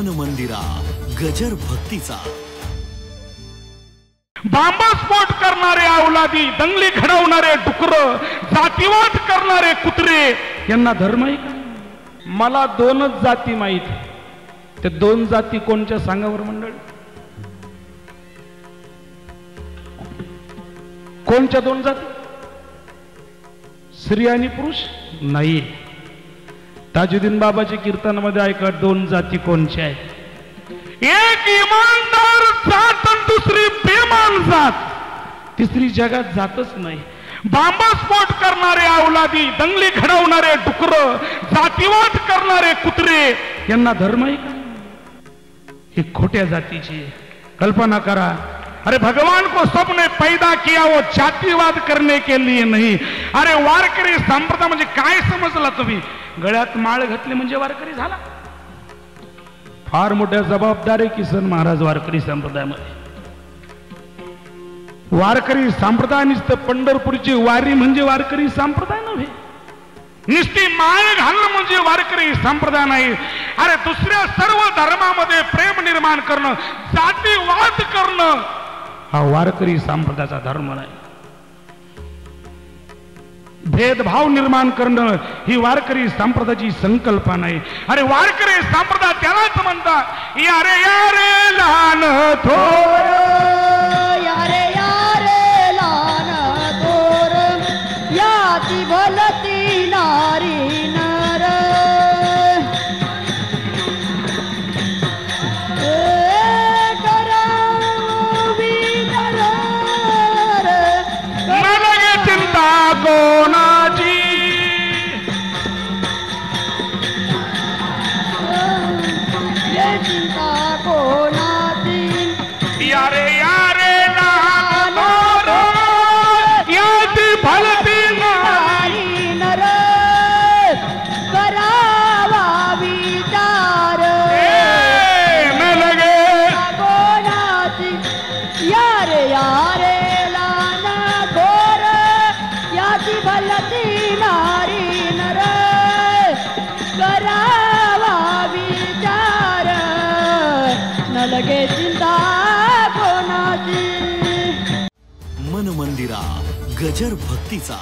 मन मंदिरा गजर भक्तीचा। बॉम्बस्फोट करणारे अवलादी, दंगली घडवणारे डुकर, जातीवाद करणारे कुत्रे यांना धर्म आहे का? मला दोनच जाती माहित, ते दोन जाती कोणच्या सांगावर मंडळ? कोणच्या दोन जाती? स्त्री आणि पुरुष नाही। ताजुद्दीन बाबाच्या कीर्तनामध्ये ऐका, दोन जाती कोणच्या आहेत? एक इमानदार जात आणि दुसरी बेमान जात, तिसरी जगात जातच नाही। बॉम्बस्फोट करणारे अवलादी, दंगली घडवणारे डुकर, जातीवाद करणारे कुत्रे यांना धर्म आहे का? ही खोट्या जातीची कल्पना करा। अरे भगवान को सबने पैदा किया, वो जातीवाद करने के लिए नहीं। अरे वारकरी संप्रदाय म्हणजे काय समजला तुम्ही? गळ्यात माळ घातली म्हणजे वारकरी झाला? फार मोठ्या जबाबदारी किसन महाराज वारकरी संप्रदायामध्ये। वारकरी संप्रदाय नुसतं पंढरपूरची वारी म्हणजे वारकरी संप्रदाय नव्हे, नुसती माळ घालणं म्हणजे वारकरी संप्रदाय नाही। अरे दुसऱ्या सर्व धर्मामध्ये प्रेम निर्माण करणं, जातीवाद करणं हा वारकरी संप्रदायाचा धर्म नाही। भेदभाव निर्माण करणं ही वारकरी संप्रदायाची संकल्पना नाही। अरे वारकरी संप्रदाय त्यालाच म्हणतात यारे यारे लहान थोर, यारे यारे लहान थोर, याती भलती नारी नर, कोणाची चिंता कोणाची, यारे यारे लहान थोर, याती भलती नारी नर, करावा विचार न लगे कोणाची, यारे यारे लहान थोर, याची भलती नारी नर, करावा विचार न लगे चिंता कोणाची। मन मंदिरा गजर भक्तीचा।